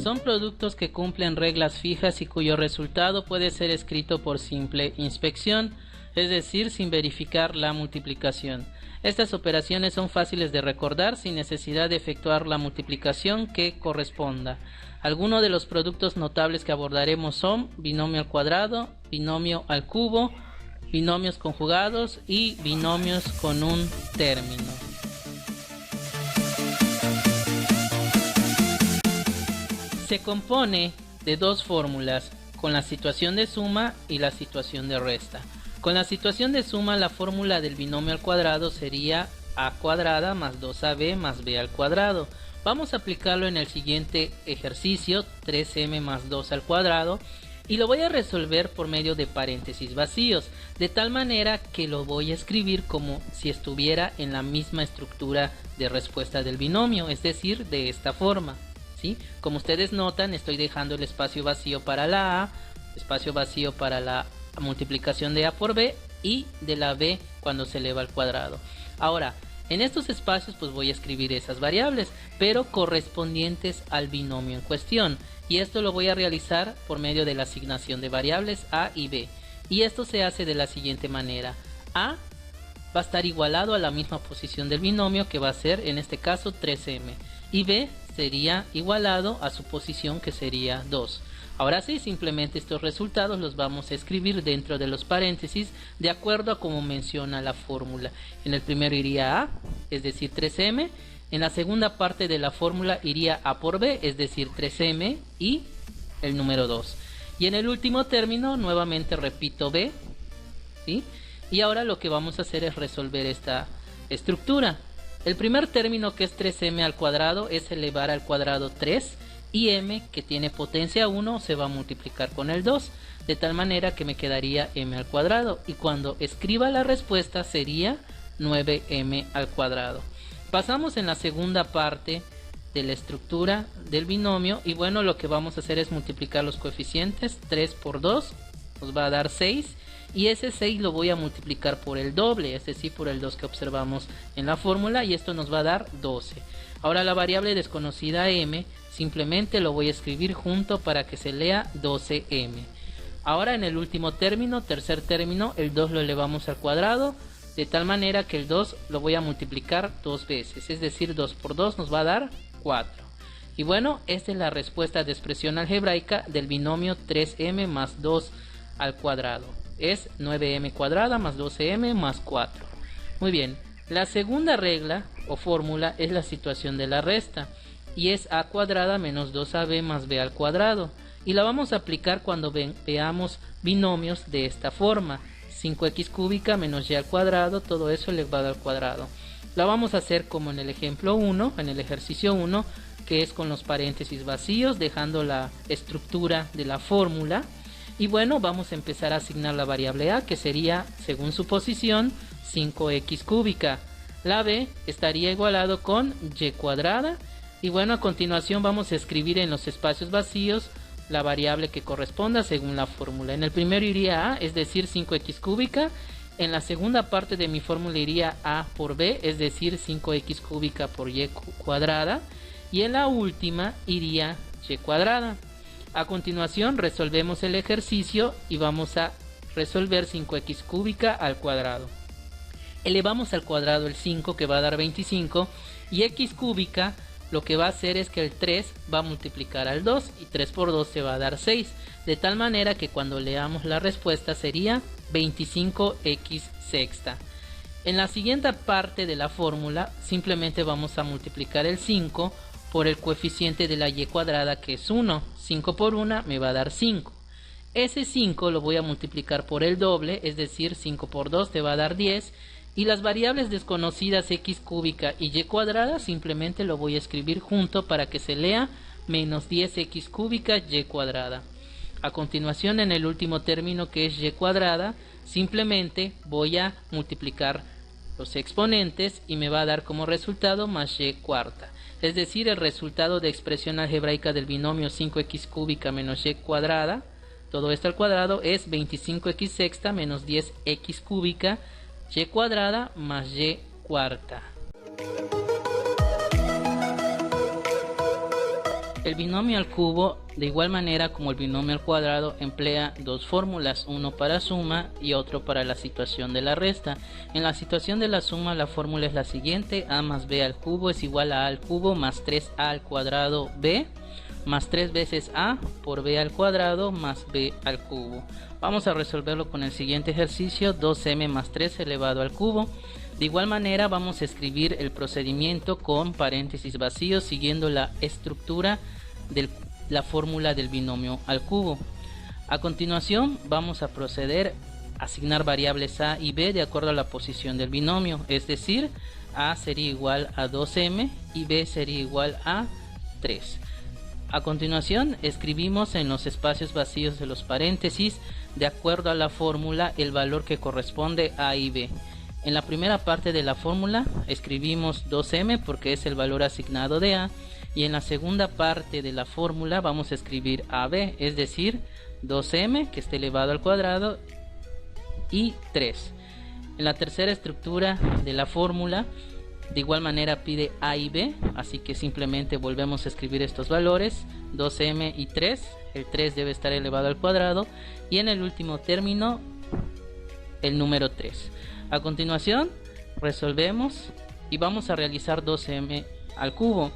Son productos que cumplen reglas fijas y cuyo resultado puede ser escrito por simple inspección, es decir, sin verificar la multiplicación. Estas operaciones son fáciles de recordar sin necesidad de efectuar la multiplicación que corresponda. Algunos de los productos notables que abordaremos son binomio al cuadrado, binomio al cubo, binomios conjugados y binomios con un término. Se compone de dos fórmulas, con la situación de suma y la situación de resta. Con la situación de suma, la fórmula del binomio al cuadrado sería a cuadrada más 2ab más b al cuadrado. Vamos a aplicarlo en el siguiente ejercicio, 3m más 2 al cuadrado, y lo voy a resolver por medio de paréntesis vacíos, de tal manera que lo voy a escribir como si estuviera en la misma estructura de respuesta del binomio, es decir, de esta forma. ¿Sí? Como ustedes notan, estoy dejando el espacio vacío para la a, espacio vacío para la multiplicación de a por b y de la b cuando se eleva al cuadrado. Ahora, en estos espacios pues voy a escribir esas variables, pero correspondientes al binomio en cuestión. Y esto lo voy a realizar por medio de la asignación de variables a y b. Y esto se hace de la siguiente manera. A va a estar igualado a la misma posición del binomio, que va a ser en este caso 3m. Y b sería igualado a su posición, que sería 2. Ahora sí, simplemente estos resultados los vamos a escribir dentro de los paréntesis de acuerdo a como menciona la fórmula. En el primero iría a, es decir 3m. En la segunda parte de la fórmula iría a por b, es decir 3m y el número 2. Y en el último término nuevamente repito b, ¿sí? Y ahora lo que vamos a hacer es resolver esta estructura. El primer término, que es 3m al cuadrado, es elevar al cuadrado 3, y m, que tiene potencia 1, se va a multiplicar con el 2, de tal manera que me quedaría m al cuadrado, y cuando escriba la respuesta sería 9m al cuadrado. Pasamos en la segunda parte de la estructura del binomio, y bueno, lo que vamos a hacer es multiplicar los coeficientes. 3 por 2 nos va a dar 6, y ese 6 lo voy a multiplicar por el doble, es decir, por el 2 que observamos en la fórmula, y esto nos va a dar 12. Ahora la variable desconocida m, simplemente lo voy a escribir junto para que se lea 12m. Ahora en el último término, tercer término, el 2 lo elevamos al cuadrado, de tal manera que el 2 lo voy a multiplicar dos veces, es decir, 2 por 2 nos va a dar 4. Y bueno, esta es la respuesta de expresión algebraica del binomio 3m más 2 al cuadrado. Es 9m cuadrada más 12m más 4. Muy bien, la segunda regla o fórmula es la situación de la resta, y es a cuadrada menos 2ab más b al cuadrado, y la vamos a aplicar cuando veamos binomios de esta forma: 5x cúbica menos y al cuadrado, todo eso elevado al cuadrado. La vamos a hacer como en el ejemplo 1, en el ejercicio 1, que es con los paréntesis vacíos, dejando la estructura de la fórmula. Y bueno, vamos a empezar a asignar la variable a, que sería, según su posición, 5x cúbica. La b estaría igualado con y cuadrada. Y bueno, a continuación vamos a escribir en los espacios vacíos la variable que corresponda según la fórmula. En el primero iría a, es decir, 5x cúbica. En la segunda parte de mi fórmula iría a por b, es decir, 5x cúbica por y cuadrada. Y en la última iría y cuadrada. A continuación resolvemos el ejercicio y vamos a resolver 5x cúbica al cuadrado. Elevamos al cuadrado el 5, que va a dar 25, y x cúbica lo que va a hacer es que el 3 va a multiplicar al 2, y 3 por 2 se va a dar 6, de tal manera que cuando leamos la respuesta sería 25x sexta. En la siguiente parte de la fórmula simplemente vamos a multiplicar el 5 por el coeficiente de la y cuadrada, que es 1. 5 por 1 me va a dar 5. Ese 5 lo voy a multiplicar por el doble, es decir, 5 por 2 te va a dar 10. Y las variables desconocidas x cúbica y y cuadrada simplemente lo voy a escribir junto para que se lea menos 10x cúbica y cuadrada. A continuación, en el último término, que es y cuadrada, simplemente voy a multiplicar los exponentes y me va a dar como resultado más y cuarta. Es decir, el resultado de expresión algebraica del binomio 5x cúbica menos y cuadrada, todo esto al cuadrado, es 25x sexta menos 10x cúbica y cuadrada más y cuarta. El binomio al cubo, de igual manera como el binomio al cuadrado, emplea dos fórmulas, uno para suma y otro para la situación de la resta. En la situación de la suma la fórmula es la siguiente: a más b al cubo es igual a al cubo más 3a al cuadrado b más 3 veces a por b al cuadrado más b al cubo. Vamos a resolverlo con el siguiente ejercicio: 2m más 3 elevado al cubo. De igual manera vamos a escribir el procedimiento con paréntesis vacíos siguiendo la estructura de la fórmula del binomio al cubo. A continuación vamos a proceder a asignar variables a y b de acuerdo a la posición del binomio, es decir, a sería igual a 2m y b sería igual a 3. A continuación escribimos en los espacios vacíos de los paréntesis de acuerdo a la fórmula el valor que corresponde a a y b. En la primera parte de la fórmula escribimos 2m porque es el valor asignado de a, y en la segunda parte de la fórmula vamos a escribir ab, es decir, 2m que está elevado al cuadrado y 3. En la tercera estructura de la fórmula de igual manera pide a y b, así que simplemente volvemos a escribir estos valores, 2m y 3, el 3 debe estar elevado al cuadrado, y en el último término el número 3. A continuación resolvemos y vamos a realizar 2m al cubo.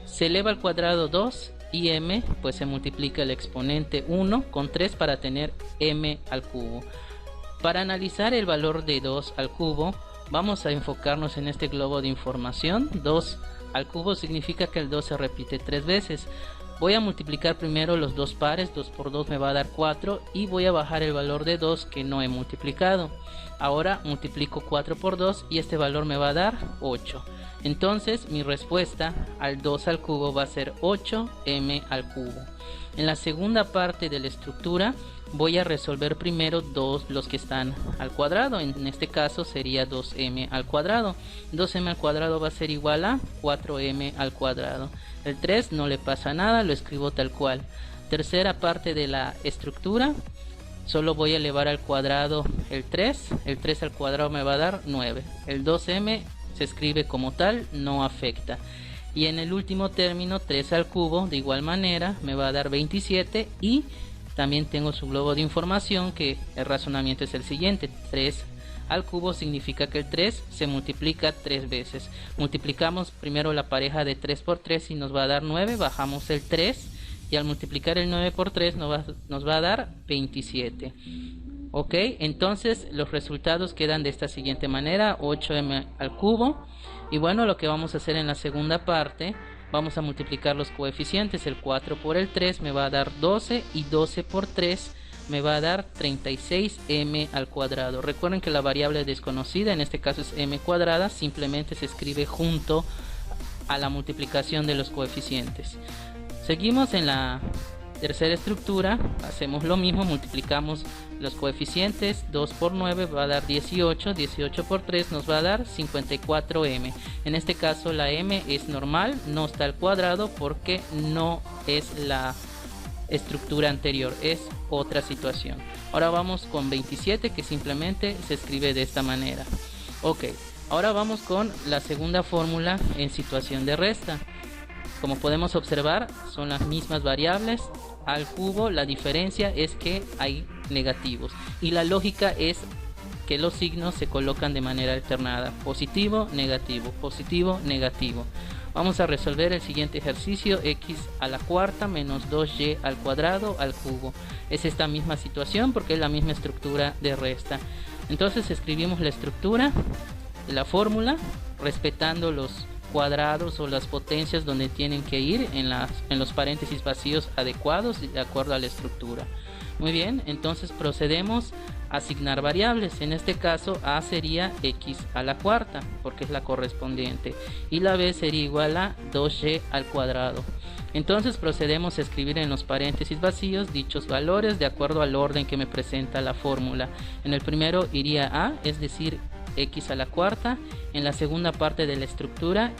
Se eleva al cuadrado 2 y m, pues se multiplica el exponente 1 con 3 para tener m al cubo. Para analizar el valor de 2 al cubo vamos a enfocarnos en este globo de información. 2 al cubo significa que el 2 se repite 3 veces. Voy a multiplicar primero los dos pares, 2 por 2 me va a dar 4 y voy a bajar el valor de 2 que no he multiplicado. Ahora multiplico 4 por 2 y este valor me va a dar 8. Entonces mi respuesta al 2 al cubo va a ser 8m al cubo. En la segunda parte de la estructura voy a resolver primero los que están al cuadrado. En este caso sería 2m al cuadrado. 2m al cuadrado va a ser igual a 4m al cuadrado. El 3 no le pasa nada, lo escribo tal cual. Tercera parte de la estructura, solo voy a elevar al cuadrado el 3. El 3 al cuadrado me va a dar 9. El 2m se escribe como tal, no afecta. Y en el último término, 3 al cubo, de igual manera, me va a dar 27 y también tengo su globo de información que el razonamiento es el siguiente: 3 al cubo significa que el 3 se multiplica 3 veces. Multiplicamos primero la pareja de 3 por 3 y nos va a dar 9, bajamos el 3 y al multiplicar el 9 por 3 nos va a dar 27. Ok, entonces los resultados quedan de esta siguiente manera: 8m al cubo. Y bueno, lo que vamos a hacer en la segunda parte, vamos a multiplicar los coeficientes. El 4 por el 3 me va a dar 12 y 12 por 3 me va a dar 36m al cuadrado. Recuerden que la variable desconocida, en este caso es m cuadrada, simplemente se escribe junto a la multiplicación de los coeficientes. Seguimos en la tercera estructura, hacemos lo mismo, multiplicamos los coeficientes. 2 por 9 va a dar 18, 18 por 3 nos va a dar 54m. En este caso la m es normal, no está al cuadrado porque no es la estructura anterior, es otra situación. Ahora vamos con 27, que simplemente se escribe de esta manera. Ok, ahora vamos con la segunda fórmula en situación de resta. Como podemos observar, son las mismas variables al cubo. La diferencia es que hay negativos y la lógica es que los signos se colocan de manera alternada: positivo, negativo, positivo, negativo. Vamos a resolver el siguiente ejercicio: x a la cuarta menos 2y al cuadrado al cubo. Es esta misma situación porque es la misma estructura de resta. Entonces escribimos la estructura de la fórmula respetando los cuadrados o las potencias donde tienen que ir en los paréntesis vacíos adecuados de acuerdo a la estructura. Muy bien, entonces procedemos a asignar variables. En este caso a sería x a la cuarta porque es la correspondiente y la b sería igual a 2y al cuadrado. Entonces procedemos a escribir en los paréntesis vacíos dichos valores de acuerdo al orden que me presenta la fórmula. En el primero iría a, es decir, x a la cuarta. En la segunda parte de la estructura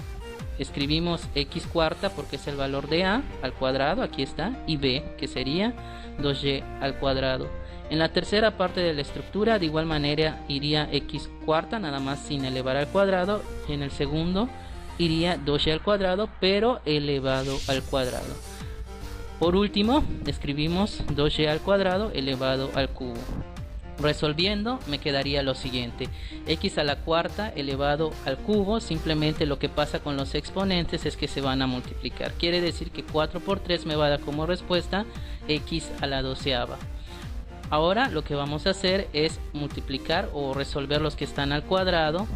escribimos x cuarta porque es el valor de a al cuadrado, aquí está, y b que sería 2y al cuadrado. En la tercera parte de la estructura de igual manera iría x cuarta, nada más sin elevar al cuadrado. En el segundo iría 2y al cuadrado pero elevado al cuadrado. Por último, escribimos 2y al cuadrado elevado al cubo. Resolviendo me quedaría lo siguiente: x a la cuarta elevado al cubo. Simplemente lo que pasa con los exponentes es que se van a multiplicar. Quiere decir que 4 por 3 me va a dar como respuesta x a la doceava. Ahora lo que vamos a hacer es multiplicar o resolver los que están al cuadrado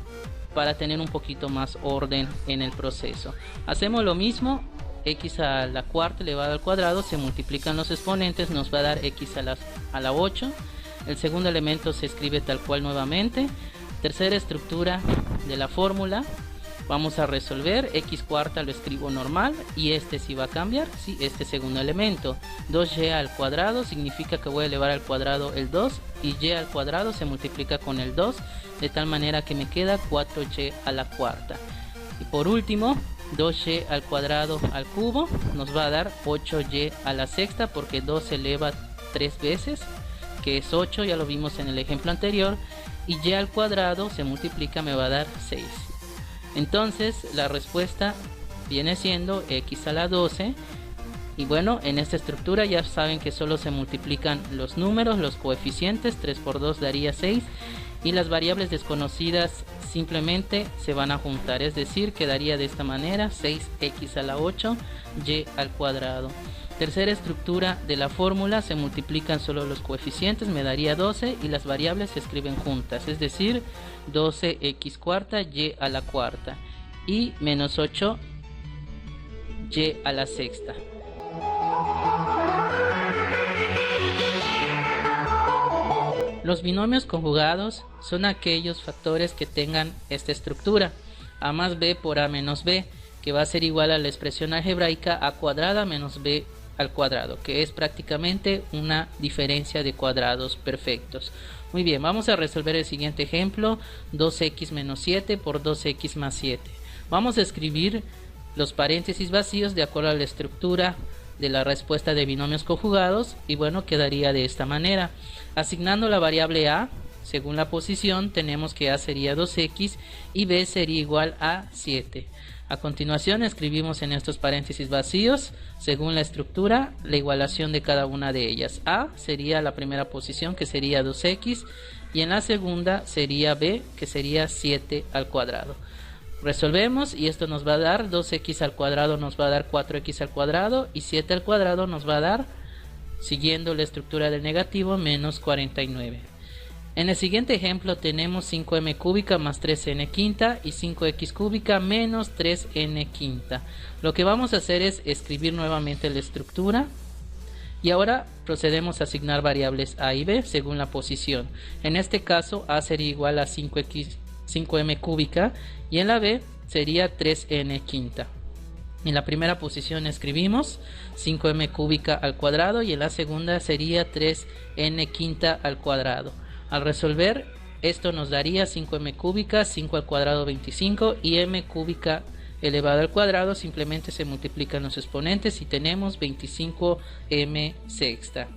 para tener un poquito más orden en el proceso. Hacemos lo mismo. X a la cuarta elevado al cuadrado, se multiplican los exponentes, nos va a dar x a la 8. El segundo elemento se escribe tal cual nuevamente. Tercera estructura de la fórmula, vamos a resolver. X cuarta lo escribo normal y este sí va a cambiar, sí, este segundo elemento. 2y al cuadrado significa que voy a elevar al cuadrado el 2 y y al cuadrado se multiplica con el 2, de tal manera que me queda 4y a la cuarta. Y por último, 2y al cuadrado al cubo nos va a dar 8y a la sexta, porque 2 se eleva 3 veces, que es 8, ya lo vimos en el ejemplo anterior, y y al cuadrado se multiplica, me va a dar 6. Entonces la respuesta viene siendo x a la 12. Y bueno, en esta estructura ya saben que solo se multiplican los números, los coeficientes. 3 por 2 daría 6 y las variables desconocidas simplemente se van a juntar, es decir, quedaría de esta manera: 6x a la 8 y al cuadrado. Tercera estructura de la fórmula, se multiplican solo los coeficientes, me daría 12 y las variables se escriben juntas, es decir, 12x cuarta y a la cuarta y menos 8y a la sexta. Los binomios conjugados son aquellos factores que tengan esta estructura: a más b por a menos b, que va a ser igual a la expresión algebraica a cuadrada menos b al cuadrado, que es prácticamente una diferencia de cuadrados perfectos. Muy bien, vamos a resolver el siguiente ejemplo: 2x menos 7 por 2x más 7. Vamos a escribir los paréntesis vacíos de acuerdo a la estructura de la respuesta de binomios conjugados y bueno, quedaría de esta manera. Asignando la variable a según la posición, tenemos que a sería 2x y b sería igual a 7. A continuación escribimos en estos paréntesis vacíos, según la estructura, la igualación de cada una de ellas. A sería la primera posición, que sería 2x, y en la segunda sería b, que sería 7 al cuadrado. Resolvemos y esto nos va a dar 2x al cuadrado, nos va a dar 4x al cuadrado, y 7 al cuadrado nos va a dar, siguiendo la estructura del negativo, menos 49. En el siguiente ejemplo tenemos 5m cúbica más 3n quinta y 5x cúbica menos 3n quinta. Lo que vamos a hacer es escribir nuevamente la estructura y ahora procedemos a asignar variables a y b según la posición. En este caso a sería igual a 5m cúbica y en la b sería 3n quinta. En la primera posición escribimos 5m cúbica al cuadrado y en la segunda sería 3n quinta al cuadrado. Al resolver, esto nos daría 5m cúbica, 5 al cuadrado 25 y m cúbica elevado al cuadrado, simplemente se multiplican los exponentes y tenemos 25m sexta.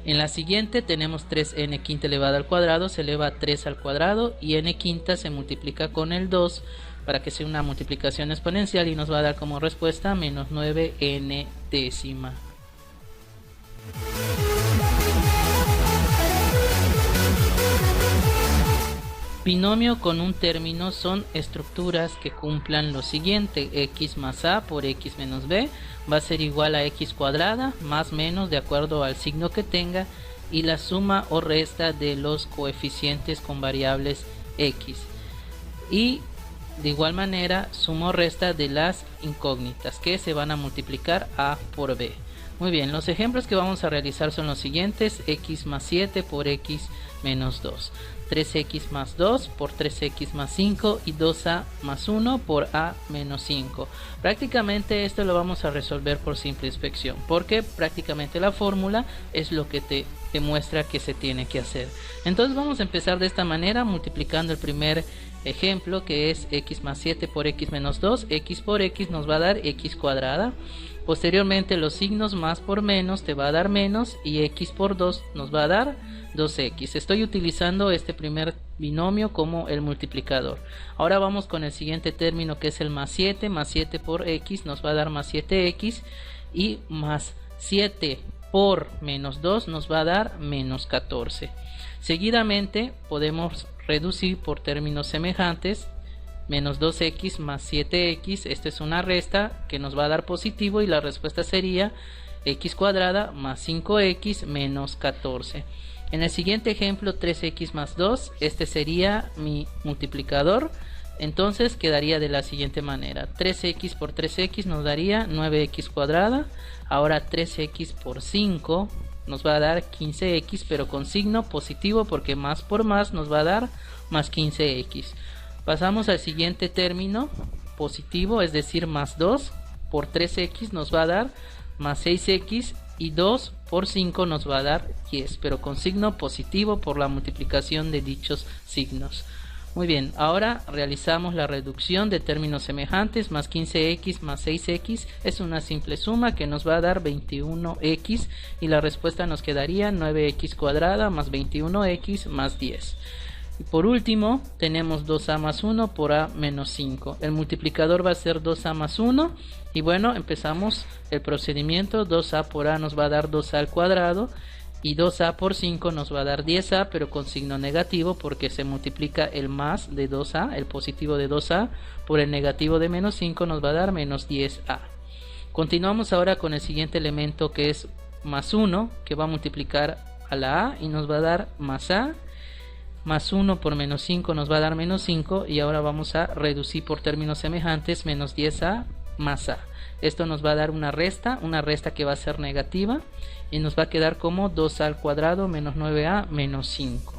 En la siguiente tenemos 3n quinta elevado al cuadrado, se eleva a 3 al cuadrado y n quinta se multiplica con el 2 para que sea una multiplicación exponencial y nos va a dar como respuesta menos 9n décima. Binomio con un término son estructuras que cumplan lo siguiente: x más a por x menos b va a ser igual a x cuadrada más menos de acuerdo al signo que tenga y la suma o resta de los coeficientes con variables x, y de igual manera suma o resta de las incógnitas que se van a multiplicar a por b. Muy bien, los ejemplos que vamos a realizar son los siguientes: x más 7 por x menos 2, 3x más 2 por 3x más 5 y 2a más 1 por a menos 5. Prácticamente esto lo vamos a resolver por simple inspección, porque prácticamente la fórmula es lo que te demuestra que se tiene que hacer. Entonces vamos a empezar de esta manera, multiplicando el primer ejemplo, que es x más 7 por x menos 2. X por x nos va a dar x cuadrada. Posteriormente los signos más por menos te va a dar menos y x por 2 nos va a dar 2x. Estoy utilizando este primer binomio como el multiplicador. Ahora vamos con el siguiente término, que es el más 7. Más 7 por x nos va a dar más 7x y más 7 por menos 2 nos va a dar menos 14. Seguidamente podemos reducir por términos semejantes. Menos 2x más 7x, esta es una resta que nos va a dar positivo y la respuesta sería x cuadrada más 5x menos 14. En el siguiente ejemplo 3x más 2, este sería mi multiplicador, entonces quedaría de la siguiente manera: 3x por 3x nos daría 9x cuadrada. Ahora 3x por 5 nos va a dar 15x, pero con signo positivo porque más por más nos va a dar más 15x. Pasamos al siguiente término positivo, es decir, más 2 por 3x nos va a dar más 6x, y 2 por 5 nos va a dar 10, pero con signo positivo por la multiplicación de dichos signos. Muy bien, ahora realizamos la reducción de términos semejantes. Más 15x más 6x es una simple suma que nos va a dar 21x, y la respuesta nos quedaría 9x cuadrada más 21x más 10. Y por último tenemos 2a más 1 por a menos 5. El multiplicador va a ser 2a más 1. Y bueno, empezamos el procedimiento. 2a por a nos va a dar 2a al cuadrado. Y 2a por 5 nos va a dar 10a, pero con signo negativo porque se multiplica el más de 2a, el positivo de 2a, por el negativo de menos 5 nos va a dar menos 10a. Continuamos ahora con el siguiente elemento, que es más 1, que va a multiplicar a la a y nos va a dar más a. Más 1 por menos 5 nos va a dar menos 5, y ahora vamos a reducir por términos semejantes. Menos 10a más a. Esto nos va a dar una resta que va a ser negativa, y nos va a quedar como 2a al cuadrado menos 9a menos 5.